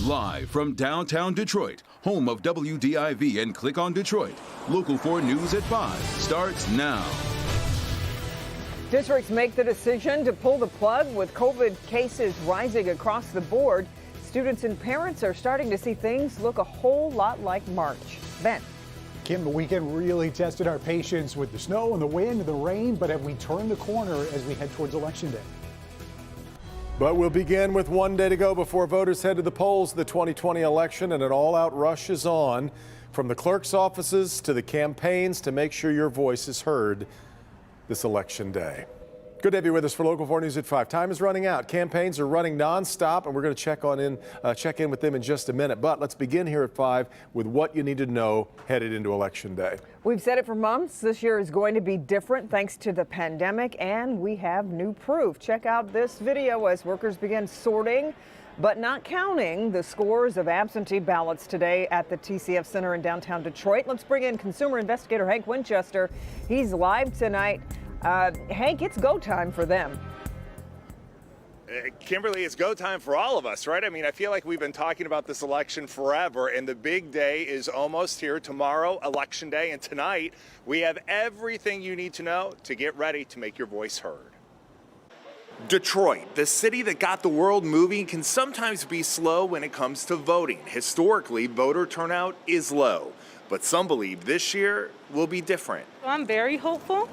Live from downtown Detroit, home of WDIV and Click on Detroit, Local 4 News at 5 starts now. Districts make the decision to pull the plug with COVID cases rising across the board. Students and parents are starting to see things look a whole lot like March. Ben. Kim, the weekend really tested our patience with the snow and the wind and the rain, but have we turned the corner as we head towards Election Day? But we'll begin with one day to go before voters head to the polls. The 2020 election and an all-out rush is on, from the clerk's offices to the campaigns, to make sure your voice is heard this Election Day. Good to have you with us for Local 4 News at 5. Time is running out. Campaigns are running nonstop, and we're going to check in with them in just a minute. But let's begin here at 5 with what you need to know headed into Election Day. We've said it for months. This year is going to be different thanks to the pandemic, and we have new proof. Check out this video as workers begin sorting, but not counting, the scores of absentee ballots today at the TCF Center in downtown Detroit. Let's bring in consumer investigator Hank Winchester. He's live tonight. Hank, it's go time for them. Kimberly, it's go time for all of us, right? I mean, I feel like we've been talking about this election forever, and the big day is almost here. Tomorrow, Election Day, and tonight we have everything you need to know to get ready to make your voice heard. Detroit, the city that got the world moving, can sometimes be slow when it comes to voting. Historically, voter turnout is low, but some believe this year will be different. I'm very hopeful.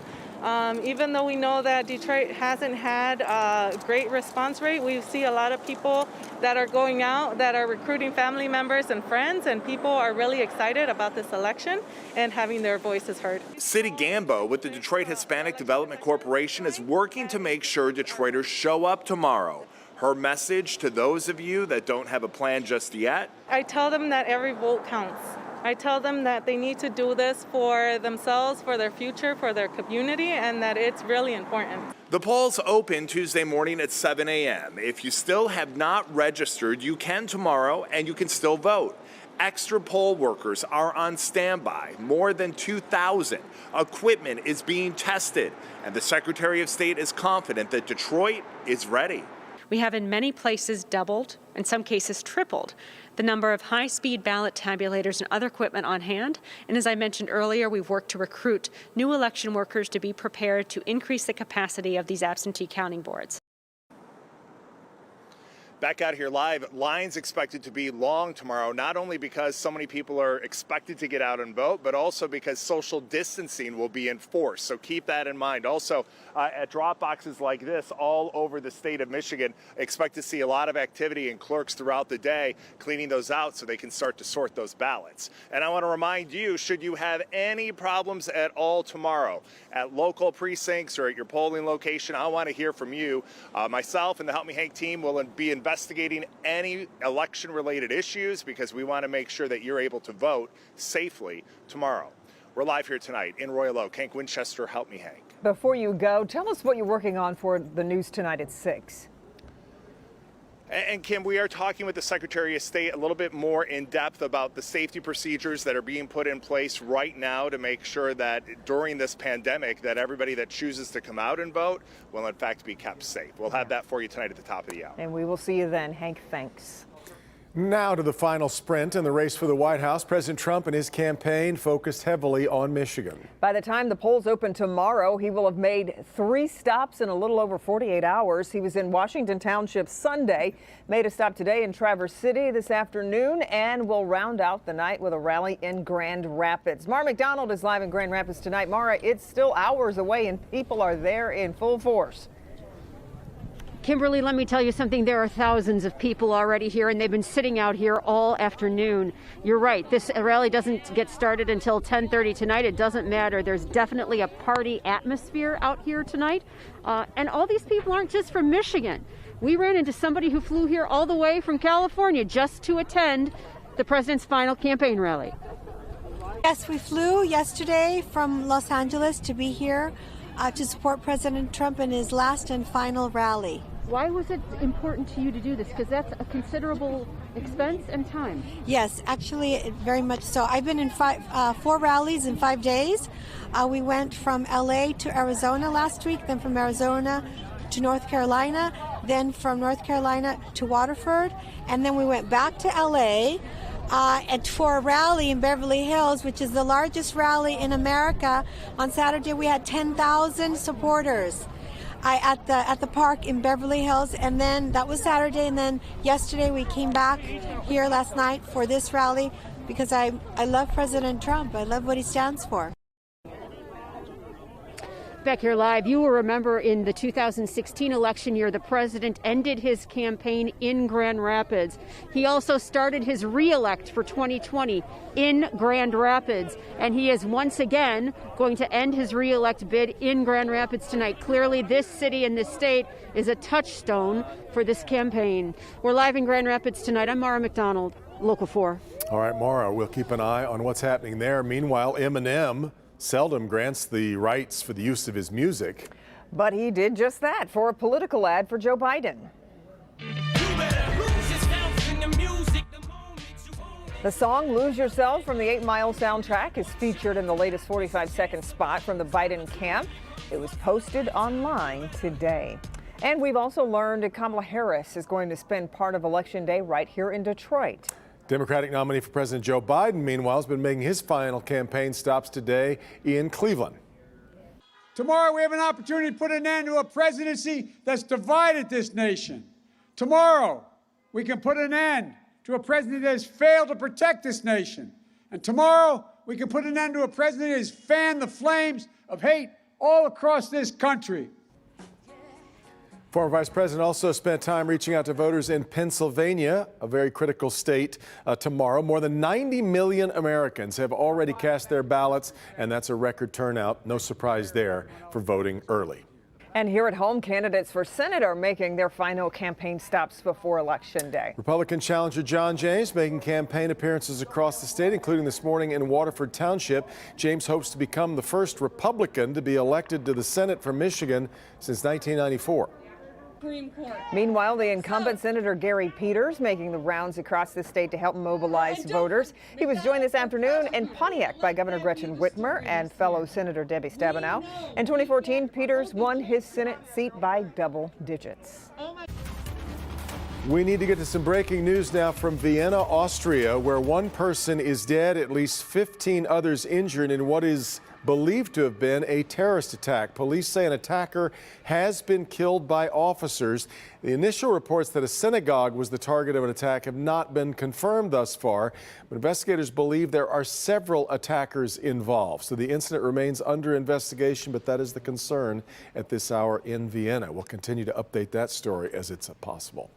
Even though we know that Detroit hasn't had a great response rate, we see a lot of people that are going out, that are recruiting family members and friends, and people are really excited about this election and having their voices heard. City Gambo with the Detroit Hispanic Development Corporation is working to make sure Detroiters show up tomorrow. Her message to those of you that don't have a plan just yet: I tell them that every vote counts. I tell them that they need to do this for themselves, for their future, for their community, and that it's really important. The polls open Tuesday morning at 7 a.m. If you still have not registered, you can tomorrow, and you can still vote. Extra poll workers are on standby, more than 2,000. Equipment is being tested, and the Secretary of State is confident that Detroit is ready. We have in many places doubled, in some cases tripled, the number of high-speed ballot tabulators and other equipment on hand. And as I mentioned earlier, we've worked to recruit new election workers to be prepared to increase the capacity of these absentee counting boards. Back out here live, lines expected to be long tomorrow, not only because so many people are expected to get out and vote, but also because social distancing will be enforced. So keep that in mind. Also, at drop boxes like this all over the state of Michigan, expect to see a lot of activity and clerks throughout the day cleaning those out so they can start to sort those ballots. And I want to remind you, should you have any problems at all tomorrow at local precincts or at your polling location, I want to hear from you. Myself and the Help Me Hank team will be investigating any election-related issues because we want to make sure that you're able to vote safely tomorrow. We're live here tonight in Royal Oak. Hank Winchester, Help Me Hank. Before you go, tell us what you're working on for the news tonight at 6. And Kim, we are talking with the Secretary of State a little bit more in depth about the safety procedures that are being put in place right now to make sure that during this pandemic that everybody that chooses to come out and vote will in fact be kept safe. We'll have that for you tonight at the top of the hour. And we will see you then. Hank, thanks. Now to the final sprint in the race for the White House. President Trump and his campaign focused heavily on Michigan. By the time the polls open tomorrow, he will have made 3 stops in a little over 48 hours. He was in Washington Township Sunday, made a stop today in Traverse City this afternoon, and will round out the night with a rally in Grand Rapids. Mara McDonald is live in Grand Rapids tonight. Mara, it's still hours away and people are there in full force. Kimberly, let me tell you something. There are thousands of people already here, and they've been sitting out here all afternoon. You're right. This rally doesn't get started until 10:30 tonight. It doesn't matter. There's definitely a party atmosphere out here tonight. And all these people aren't just from Michigan. We ran into somebody who flew here all the way from California just to attend the president's final campaign rally. Yes, we flew yesterday from Los Angeles to be here to support President Trump in his last and final rally. Why was it important to you to do this? Because that's a considerable expense and time. Yes, actually, very much so. I've been in 4 rallies in 5 days. We went from LA to Arizona last week, then from Arizona to North Carolina, then from North Carolina to Waterford, and then we went back to LA for a rally in Beverly Hills, which is the largest rally in America. On Saturday, we had 10,000 supporters at the park in Beverly Hills, and then that was Saturday, and then yesterday we came back here last night for this rally because I love President Trump. I love what he stands for. Back here live, you will remember in the 2016 election year, the president ended his campaign in Grand Rapids. He also started his re-elect for 2020 in Grand Rapids, and he is once again going to end his re-elect bid in Grand Rapids tonight. Clearly, this city and this state is a touchstone for this campaign. We're live in Grand Rapids tonight. I'm Mara McDonald, Local 4. All right, Mara, we'll keep an eye on what's happening there. Meanwhile, Eminem seldom grants the rights for the use of his music. But he did just that for a political ad for Joe Biden. The song Lose Yourself from the 8 Mile soundtrack is featured in the latest 45-second spot from the Biden camp. It was posted online today. And we've also learned that Kamala Harris is going to spend part of Election Day right here in Detroit. Democratic nominee for President Joe Biden, meanwhile, has been making his final campaign stops today in Cleveland. Tomorrow we have an opportunity to put an end to a presidency that's divided this nation. Tomorrow we can put an end to a president that has failed to protect this nation. And tomorrow we can put an end to a president that has fanned the flames of hate all across this country. Former Vice President also spent time reaching out to voters in Pennsylvania, a very critical state, tomorrow. More than 90 million Americans have already cast their ballots, and that's a record turnout. No surprise there for voting early. And here at home, candidates for Senate are making their final campaign stops before Election Day. Republican challenger John James making campaign appearances across the state, including this morning in Waterford Township. James hopes to become the first Republican to be elected to the Senate from Michigan since 1994. Meanwhile, the incumbent Senator Gary Peters making the rounds across the state to help mobilize voters. He was joined this afternoon in Pontiac by Governor Gretchen Whitmer and fellow Senator Debbie Stabenow. In 2014, Peters won his Senate seat by double digits. We need to get to some breaking news now from Vienna, Austria, where one person is dead, at least 15 others injured in what is believed to have been a terrorist attack. Police say an attacker has been killed by officers. The initial reports that a synagogue was the target of an attack have not been confirmed thus far, but investigators believe there are several attackers involved. So the incident remains under investigation, but that is the concern at this hour in Vienna. We'll continue to update that story as it's possible.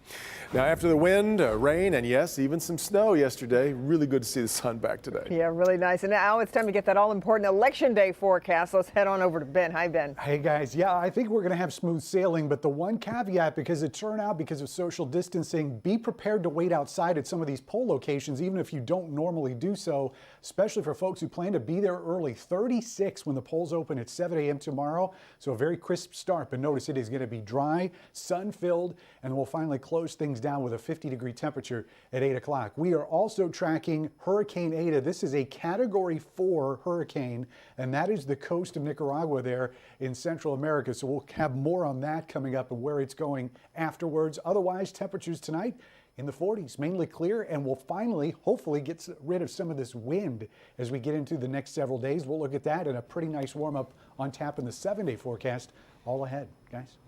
Now, after the wind, rain, and yes, even some snow yesterday, really good to see the sun back today. Yeah, really nice. And now it's time to get that all-important Election Day forecast. Let's head on over to Ben. Hi, Ben. Hey, guys. Yeah, I think we're going to have smooth sailing, but the one caveat, because it turned out because of social distancing, be prepared to wait outside at some of these poll locations, even if you don't normally do so, especially for folks who plan to be there early. 36 when the polls open at 7 a.m. tomorrow, so a very crisp start. But notice it is going to be dry, sun-filled, and we'll finally close things down with a 50-degree temperature at 8 o'clock. We are also tracking Hurricane Eta. This is a Category 4 hurricane, and that is the coast of Nicaragua there in Central America. So we'll have more on that coming up and where it's going afterwards. Otherwise, temperatures tonight in the 40s, mainly clear, and we'll finally, hopefully, get rid of some of this wind as we get into the next several days. We'll look at that and a pretty nice warm-up on tap in the 7-day forecast all ahead, guys.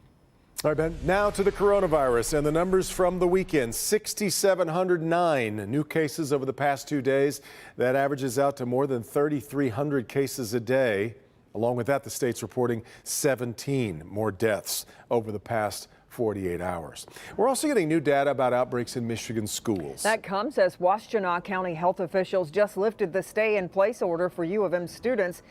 All right, Ben. Now to the coronavirus and the numbers from the weekend. 6,709 new cases over the past 2 days. That averages out to more than 3,300 cases a day. Along with that, the state's reporting 17 more deaths over the past 48 hours. We're also getting new data about outbreaks in Michigan schools. That comes as Washtenaw County health officials just lifted the stay-in-place order for U of M students.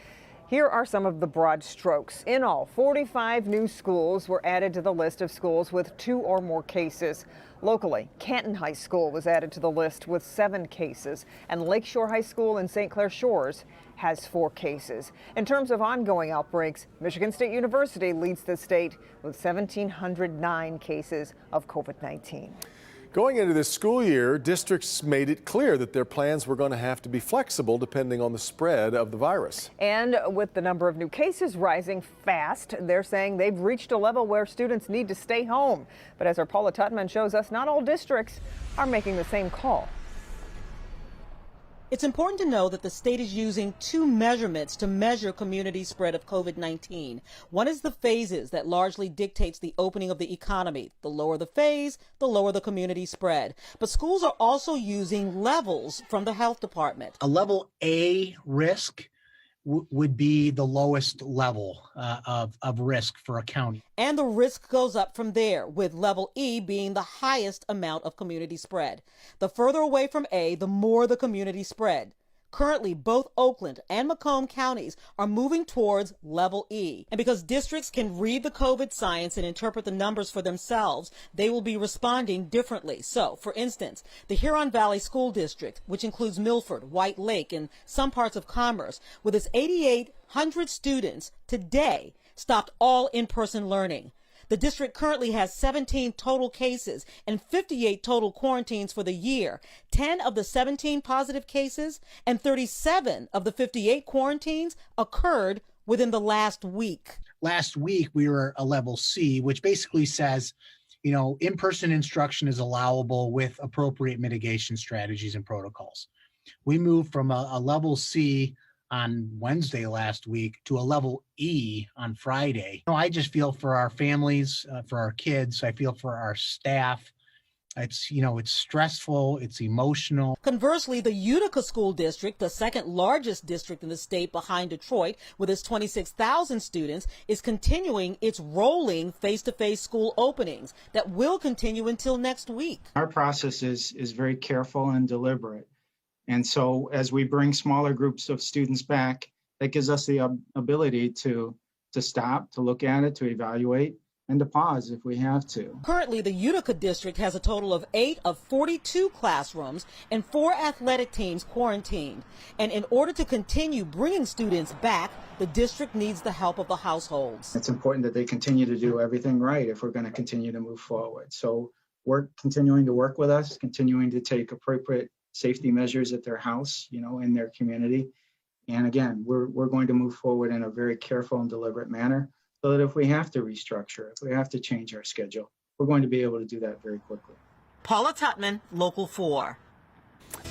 Here are some of the broad strokes. In all, 45 new schools were added to the list of schools with 2 or more cases. Locally, Canton High School was added to the list with 7 cases, and Lakeshore High School in St. Clair Shores has 4 cases. In terms of ongoing outbreaks, Michigan State University leads the state with 1,709 cases of COVID-19. Going into this school year, districts made it clear that their plans were going to have to be flexible depending on the spread of the virus. And with the number of new cases rising fast, they're saying they've reached a level where students need to stay home. But as our Paula Tutman shows us, not all districts are making the same call. It's important to know that the state is using two measurements to measure community spread of COVID-19. One is the phases that largely dictates the opening of the economy. The lower the phase, the lower the community spread. But schools are also using levels from the health department. A level A risk would be the lowest level of risk for a county. And the risk goes up from there, with level E being the highest amount of community spread. The further away from A, the more the community spread. Currently, both Oakland and Macomb counties are moving towards level E. And because districts can read the COVID science and interpret the numbers for themselves, they will be responding differently. So, for instance, the Huron Valley School District, which includes Milford, White Lake, and some parts of Commerce, with its 8,800 students today, stopped all in-person learning. The district currently has 17 total cases and 58 total quarantines for the year. 10 of the 17 positive cases and 37 of the 58 quarantines occurred within the last week. Last week, we were a level C, which basically says, you know, in-person instruction is allowable with appropriate mitigation strategies and protocols. We moved from a level C on Wednesday last week to a level E on Friday. You know, I just feel for our families, for our kids. I feel for our staff. It's, you know, it's stressful, it's emotional. Conversely, the Utica School District, the second largest district in the state behind Detroit, with its 26,000 students, is continuing its rolling face-to-face school openings that will continue until next week. Our process is very careful and deliberate. And so as we bring smaller groups of students back, that gives us the ability to stop, to look at it, to evaluate, and to pause if we have to. Currently, the Utica district has a total of 8 of 42 classrooms and 4 athletic teams quarantined. And in order to continue bringing students back, the district needs the help of the households. It's important that they continue to do everything right if we're going to continue to move forward. So we're continuing to work with us, continuing to take appropriate safety measures at their house, you know, in their community. And again, we're going to move forward in a very careful and deliberate manner so that if we have to restructure, if we have to change our schedule, we're going to be able to do that very quickly. Paula Tutman, Local 4.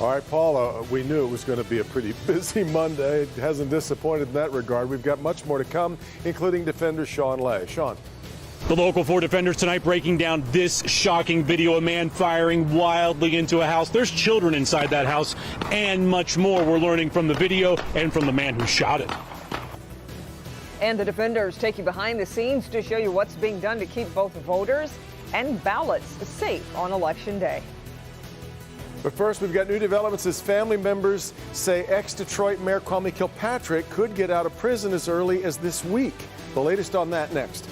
All right, Paula, we knew it was going to be a pretty busy Monday. It hasn't disappointed in that regard. We've got much more to come, including defender Sean Lay. Sean. The Local 4 defenders tonight breaking down this shocking video, a man firing wildly into a house. There's children inside that house and much more we're learning from the video and from the man who shot it. And the defenders take you behind the scenes to show you what's being done to keep both voters and ballots safe on Election Day. But first, we've got new developments as family members say ex-Detroit Mayor Kwame Kilpatrick could get out of prison as early as this week. The latest on that next.